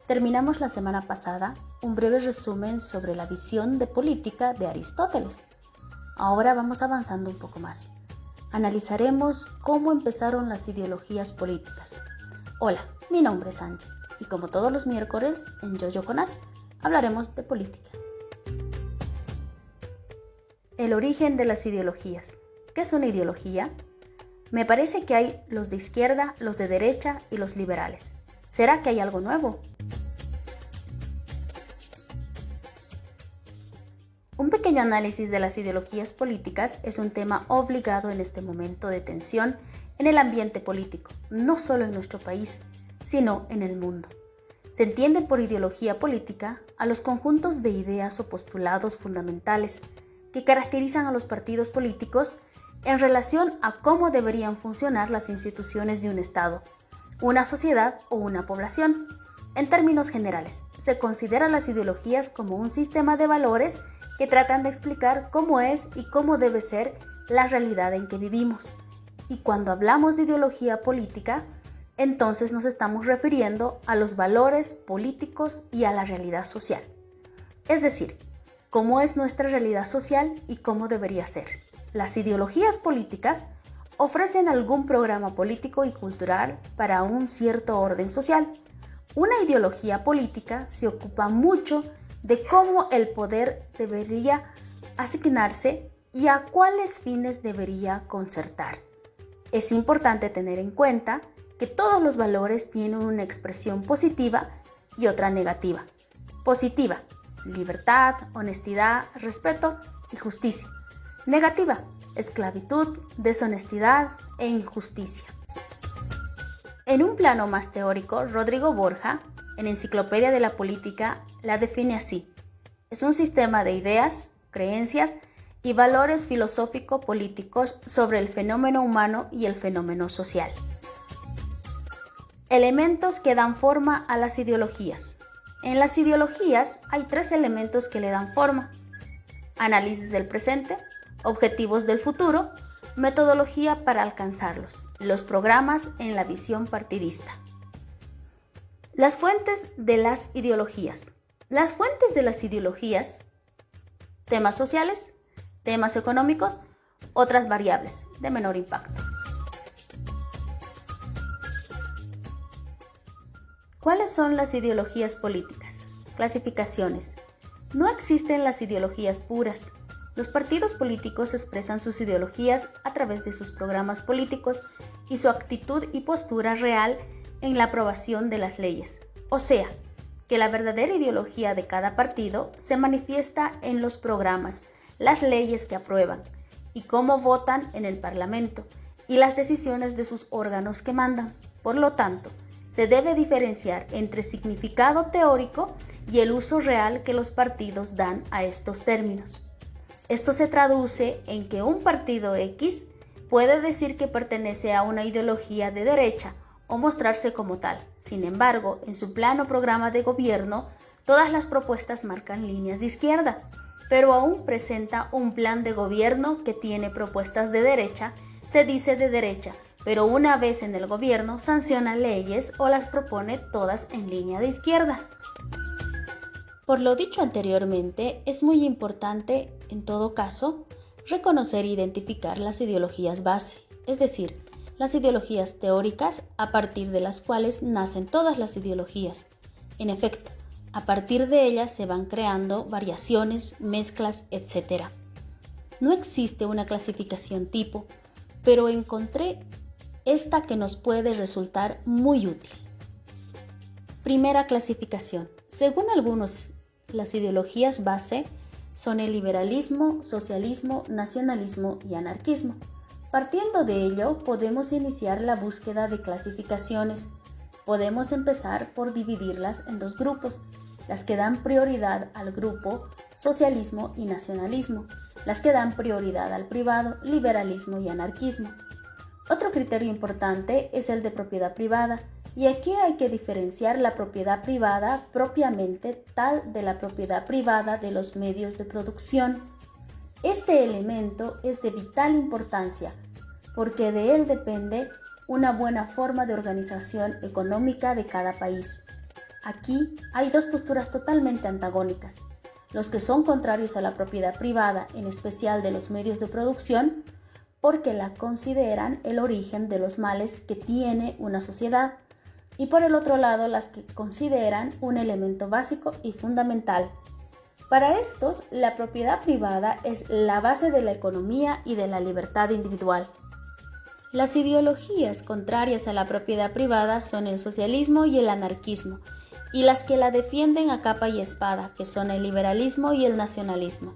Terminamos la semana pasada un breve resumen sobre la visión de política de Aristóteles. Ahora vamos avanzando un poco más. Analizaremos cómo empezaron las ideologías políticas. Hola, mi nombre es Angie y como todos los miércoles en Yoyo con As hablaremos de política. El origen de las ideologías. ¿Qué es una ideología? Me parece que hay los de izquierda, los de derecha y los liberales. ¿Será que hay algo nuevo? Un pequeño análisis de las ideologías políticas es un tema obligado en este momento de tensión en el ambiente político, no solo en nuestro país, sino en el mundo. Se entiende por ideología política a los conjuntos de ideas o postulados fundamentales que caracterizan a los partidos políticos en relación a cómo deberían funcionar las instituciones de un Estado, una sociedad o una población. En términos generales, se consideran las ideologías como un sistema de valores que tratan de explicar cómo es y cómo debe ser la realidad en que vivimos. Y cuando hablamos de ideología política, entonces nos estamos refiriendo a los valores políticos y a la realidad social. Es decir, cómo es nuestra realidad social y cómo debería ser. Las ideologías políticas ofrecen algún programa político y cultural para un cierto orden social. Una ideología política se ocupa mucho de cómo el poder debería asignarse y a cuáles fines debería concertar. Es importante tener en cuenta que todos los valores tienen una expresión positiva y otra negativa. Positiva: libertad, honestidad, respeto y justicia. Negativa: esclavitud, deshonestidad e injusticia. En un plano más teórico, Rodrigo Borja, en Enciclopedia de la Política, la define así: es un sistema de ideas, creencias y valores filosófico-políticos sobre el fenómeno humano y el fenómeno social. Elementos que dan forma a las ideologías. En las ideologías hay tres elementos que le dan forma: análisis del presente, objetivos del futuro, metodología para alcanzarlos, los programas en la visión partidista. Las fuentes de las ideologías. Las fuentes de las ideologías: temas sociales, temas económicos, otras variables de menor impacto. ¿Cuáles son las ideologías políticas? Clasificaciones. No existen las ideologías puras. Los partidos políticos expresan sus ideologías a través de sus programas políticos y su actitud y postura real en la aprobación de las leyes. O sea, que la verdadera ideología de cada partido se manifiesta en los programas, las leyes que aprueban y cómo votan en el Parlamento y las decisiones de sus órganos que mandan. Por lo tanto, se debe diferenciar entre significado teórico y el uso real que los partidos dan a estos términos. Esto se traduce en que un partido X puede decir que pertenece a una ideología de derecha o mostrarse como tal. Sin embargo, en su plan o programa de gobierno, todas las propuestas marcan líneas de izquierda, pero aún presenta un plan de gobierno que tiene propuestas de derecha, se dice de derecha, pero una vez en el gobierno sanciona leyes o las propone todas en línea de izquierda. Por lo dicho anteriormente, es muy importante, en todo caso, reconocer e identificar las ideologías base, es decir, las ideologías teóricas a partir de las cuales nacen todas las ideologías. En efecto, a partir de ellas se van creando variaciones, mezclas, etc. No existe una clasificación tipo, pero encontré esta que nos puede resultar muy útil. Primera clasificación. Según algunos, las ideologías base son el liberalismo, socialismo, nacionalismo y anarquismo. Partiendo de ello, podemos iniciar la búsqueda de clasificaciones. Podemos empezar por dividirlas en dos grupos: las que dan prioridad al grupo socialismo y nacionalismo, las que dan prioridad al privado, liberalismo y anarquismo. Otro criterio importante es el de propiedad privada, y aquí hay que diferenciar la propiedad privada propiamente tal de la propiedad privada de los medios de producción. Este elemento es de vital importancia porque de él depende una buena forma de organización económica de cada país. Aquí hay dos posturas totalmente antagónicas. Los que son contrarios a la propiedad privada, en especial de los medios de producción, porque la consideran el origen de los males que tiene una sociedad, y por el otro lado las que consideran un elemento básico y fundamental. Para estos, la propiedad privada es la base de la economía y de la libertad individual. Las ideologías contrarias a la propiedad privada son el socialismo y el anarquismo, y las que la defienden a capa y espada, que son el liberalismo y el nacionalismo.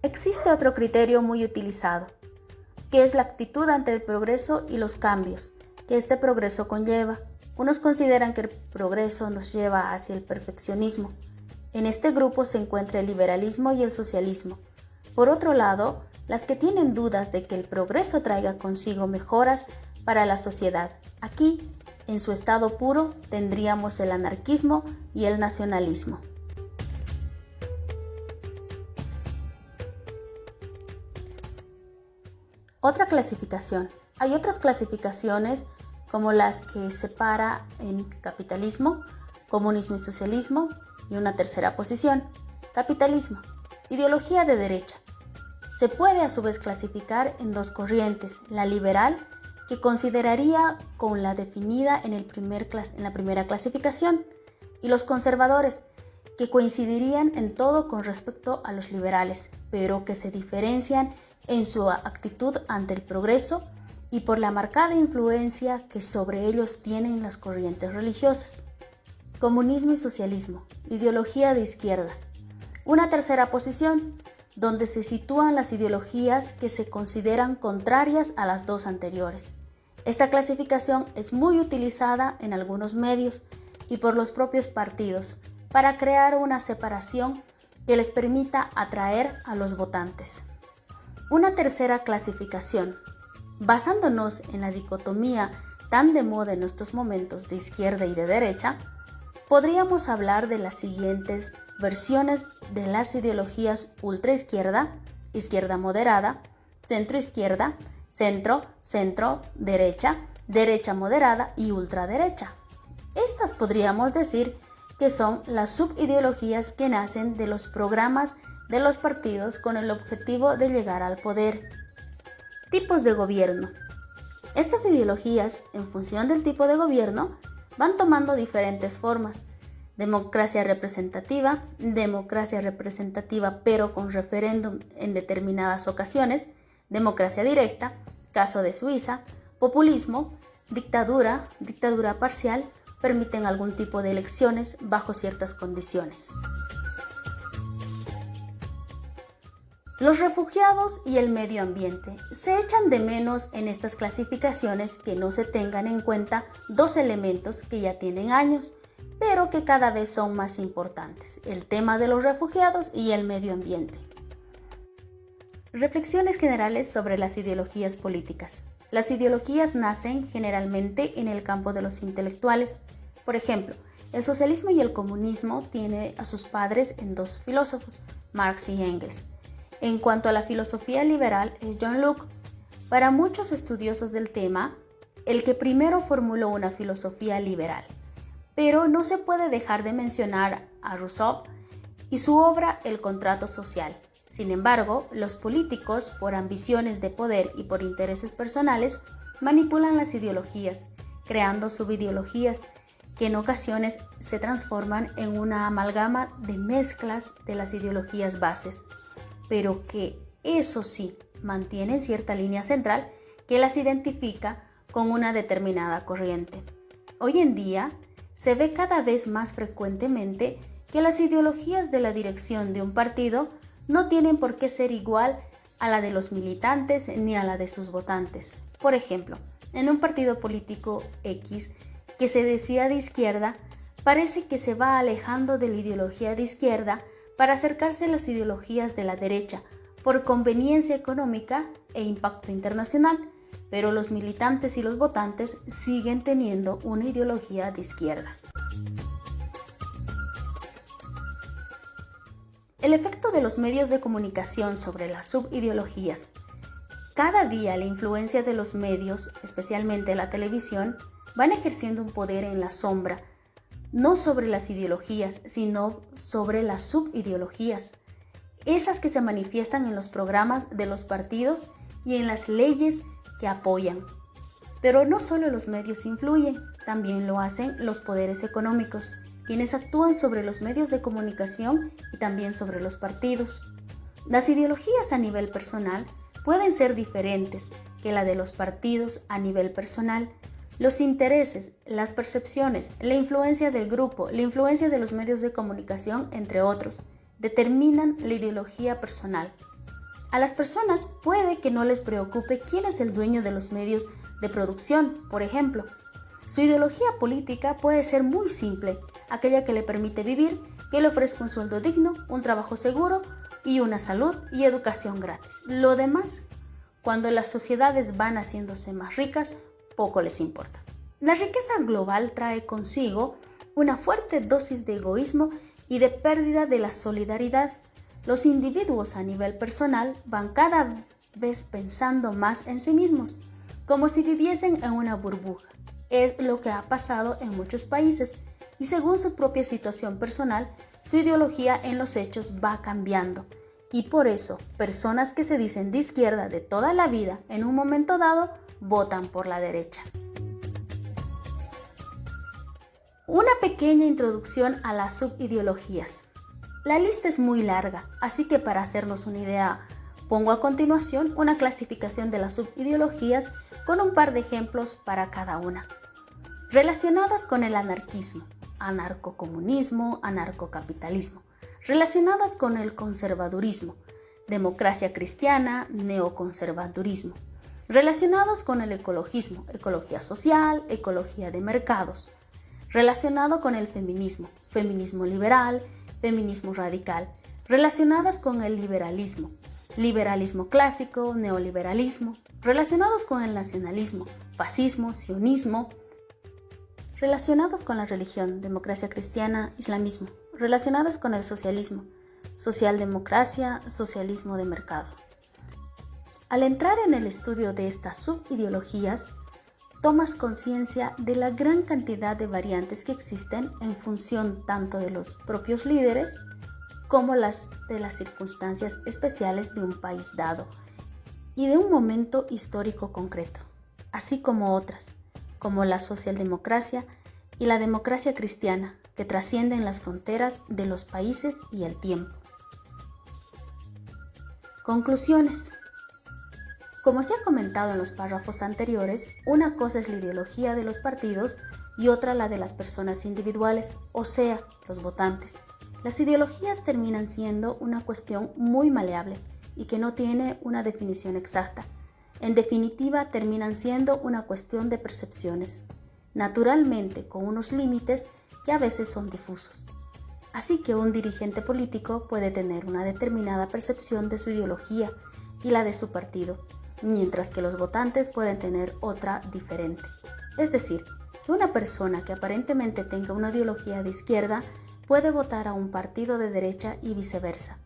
Existe otro criterio muy utilizado, que es la actitud ante el progreso y los cambios que este progreso conlleva. Unos consideran que el progreso nos lleva hacia el perfeccionismo. En este grupo se encuentra el liberalismo y el socialismo. Por otro lado, las que tienen dudas de que el progreso traiga consigo mejoras para la sociedad. Aquí, en su estado puro, tendríamos el anarquismo y el nacionalismo. Otra clasificación. Hay otras clasificaciones como las que separa en capitalismo, comunismo y socialismo, y una tercera posición, capitalismo, ideología de derecha. Se puede a su vez clasificar en dos corrientes, la liberal, que consideraría con la definida en la primera clasificación, y los conservadores, que coincidirían en todo con respecto a los liberales, pero que se diferencian en su actitud ante el progreso y por la marcada influencia que sobre ellos tienen las corrientes religiosas. Comunismo y socialismo, ideología de izquierda. Una tercera posición, donde se sitúan las ideologías que se consideran contrarias a las dos anteriores. Esta clasificación es muy utilizada en algunos medios y por los propios partidos para crear una separación que les permita atraer a los votantes. Una tercera clasificación, basándonos en la dicotomía tan de moda en estos momentos de izquierda y de derecha, podríamos hablar de las siguientes versiones de las ideologías ultraizquierda, izquierda moderada, centroizquierda, centro, centro-derecha, derecha moderada y ultraderecha. Estas podríamos decir que son las subideologías que nacen de los programas de los partidos con el objetivo de llegar al poder. Tipos de gobierno. Estas ideologías, en función del tipo de gobierno, van tomando diferentes formas. Democracia representativa pero con referéndum en determinadas ocasiones, democracia directa, caso de Suiza, populismo, dictadura parcial, permiten algún tipo de elecciones bajo ciertas condiciones. Los refugiados y el medio ambiente. Se echan de menos en estas clasificaciones que no se tengan en cuenta dos elementos que ya tienen años, pero que cada vez son más importantes: el tema de los refugiados y el medio ambiente. Reflexiones generales sobre las ideologías políticas. Las ideologías nacen generalmente en el campo de los intelectuales. Por ejemplo, el socialismo y el comunismo tienen a sus padres en dos filósofos, Marx y Engels. En cuanto a la filosofía liberal es John Locke. Para muchos estudiosos del tema, el que primero formuló una filosofía liberal. Pero no se puede dejar de mencionar a Rousseau y su obra El contrato social. Sin embargo, los políticos, por ambiciones de poder y por intereses personales, manipulan las ideologías, creando subideologías que en ocasiones se transforman en una amalgama de mezclas de las ideologías bases, pero que, eso sí, mantienen cierta línea central que las identifica con una determinada corriente. Hoy en día, se ve cada vez más frecuentemente que las ideologías de la dirección de un partido no tienen por qué ser igual a la de los militantes ni a la de sus votantes. Por ejemplo, en un partido político X que se decía de izquierda, parece que se va alejando de la ideología de izquierda para acercarse a las ideologías de la derecha por conveniencia económica e impacto internacional, pero los militantes y los votantes siguen teniendo una ideología de izquierda. El efecto de los medios de comunicación sobre las subideologías. Cada día la influencia de los medios, especialmente la televisión, van ejerciendo un poder en la sombra no sobre las ideologías, sino sobre las subideologías, esas que se manifiestan en los programas de los partidos y en las leyes que apoyan. Pero no solo los medios influyen, también lo hacen los poderes económicos, quienes actúan sobre los medios de comunicación y también sobre los partidos. Las ideologías a nivel personal pueden ser diferentes que la de los partidos a nivel personal. Los intereses, las percepciones, la influencia del grupo, la influencia de los medios de comunicación, entre otros, determinan la ideología personal. A las personas puede que no les preocupe quién es el dueño de los medios de producción, por ejemplo. Su ideología política puede ser muy simple, aquella que le permite vivir, que le ofrezca un sueldo digno, un trabajo seguro y una salud y educación gratis. Lo demás, cuando las sociedades van haciéndose más ricas, poco les importa. La riqueza global trae consigo una fuerte dosis de egoísmo y de pérdida de la solidaridad. Los individuos a nivel personal van cada vez pensando más en sí mismos, como si viviesen en una burbuja. Es lo que ha pasado en muchos países y según su propia situación personal, su ideología en los hechos va cambiando. Y por eso, personas que se dicen de izquierda de toda la vida, en un momento dado, votan por la derecha. Una pequeña introducción a las subideologías. La lista es muy larga, así que para hacernos una idea, pongo a continuación una clasificación de las subideologías con un par de ejemplos para cada una. Relacionadas con el anarquismo, anarcocomunismo, anarcocapitalismo. Relacionadas con el conservadurismo, democracia cristiana, neoconservadurismo. Relacionados con el ecologismo, ecología social, ecología de mercados. Relacionado con el feminismo, feminismo liberal, feminismo radical. Relacionadas con el liberalismo, liberalismo clásico, neoliberalismo. Relacionados con el nacionalismo, fascismo, sionismo. Relacionados con la religión, democracia cristiana, islamismo. Relacionadas con el socialismo, socialdemocracia, socialismo de mercado. Al entrar en el estudio de estas subideologías, tomas conciencia de la gran cantidad de variantes que existen en función tanto de los propios líderes como de las circunstancias especiales de un país dado y de un momento histórico concreto, así como otras, como la socialdemocracia y la democracia cristiana, que trascienden las fronteras de los países y el tiempo. Conclusiones. Como se ha comentado en los párrafos anteriores, una cosa es la ideología de los partidos y otra la de las personas individuales, o sea, los votantes. Las ideologías terminan siendo una cuestión muy maleable y que no tiene una definición exacta. En definitiva, terminan siendo una cuestión de percepciones, naturalmente con unos límites que a veces son difusos. Así que un dirigente político puede tener una determinada percepción de su ideología y la de su partido, mientras que los votantes pueden tener otra diferente. Es decir, que una persona que aparentemente tenga una ideología de izquierda puede votar a un partido de derecha y viceversa.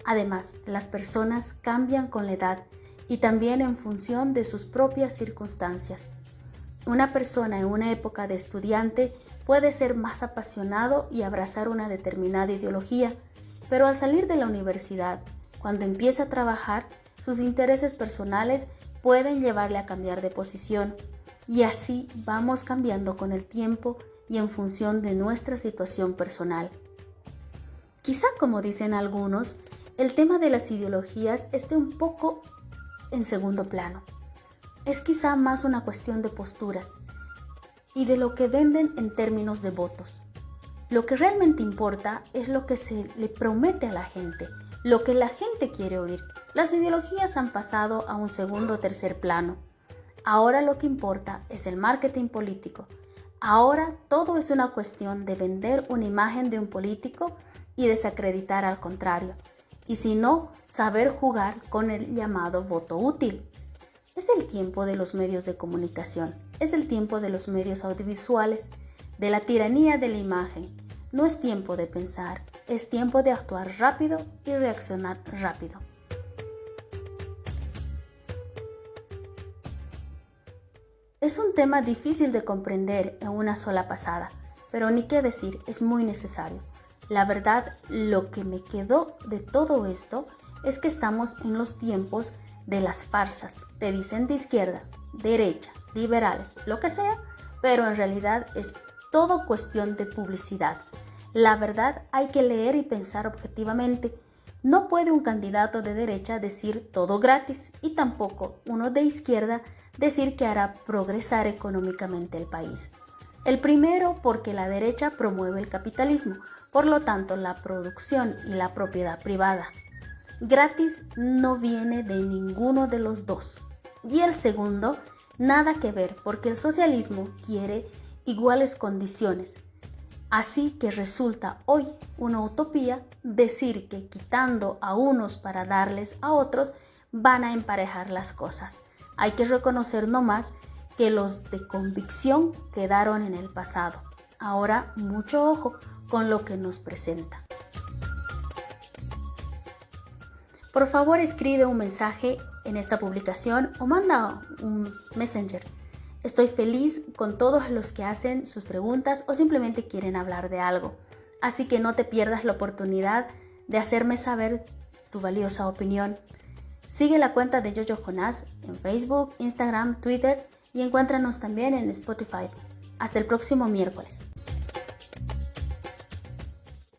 Además, las personas cambian con la edad y también en función de sus propias circunstancias. Una persona en una época de estudiante puede ser más apasionado y abrazar una determinada ideología, pero al salir de la universidad, cuando empieza a trabajar, sus intereses personales pueden llevarle a cambiar de posición, y así vamos cambiando con el tiempo y en función de nuestra situación personal. Quizá, como dicen algunos, el tema de las ideologías esté un poco en segundo plano. Es quizá más una cuestión de posturas y de lo que venden en términos de votos. Lo que realmente importa es lo que se le promete a la gente, lo que la gente quiere oír. Las ideologías han pasado a un segundo o tercer plano. Ahora lo que importa es el marketing político. Ahora todo es una cuestión de vender una imagen de un político y desacreditar al contrario. Y si no, saber jugar con el llamado voto útil. Es el tiempo de los medios de comunicación, es el tiempo de los medios audiovisuales, de la tiranía de la imagen. No es tiempo de pensar, es tiempo de actuar rápido y reaccionar rápido. Es un tema difícil de comprender en una sola pasada, pero ni qué decir, es muy necesario. La verdad, lo que me quedó de todo esto es que estamos en los tiempos de las farsas. Te dicen de izquierda, derecha, liberales, lo que sea, pero en realidad es todo cuestión de publicidad. La verdad, hay que leer y pensar objetivamente. No puede un candidato de derecha decir todo gratis y tampoco uno de izquierda decir que hará progresar económicamente el país. El primero porque la derecha promueve el capitalismo, por lo tanto la producción y la propiedad privada. Gratis no viene de ninguno de los dos. Y el segundo, nada que ver porque el socialismo quiere iguales condiciones. Así que resulta hoy una utopía decir que quitando a unos para darles a otros van a emparejar las cosas. Hay que reconocer nomás que los de convicción quedaron en el pasado. Ahora mucho ojo con lo que nos presenta. Por favor, escribe un mensaje en esta publicación o manda un Messenger. Estoy feliz con todos los que hacen sus preguntas o simplemente quieren hablar de algo. Así que no te pierdas la oportunidad de hacerme saber tu valiosa opinión. Sigue la cuenta de Yoyo Jonás en Facebook, Instagram, Twitter y encuéntranos también en Spotify. Hasta el próximo miércoles.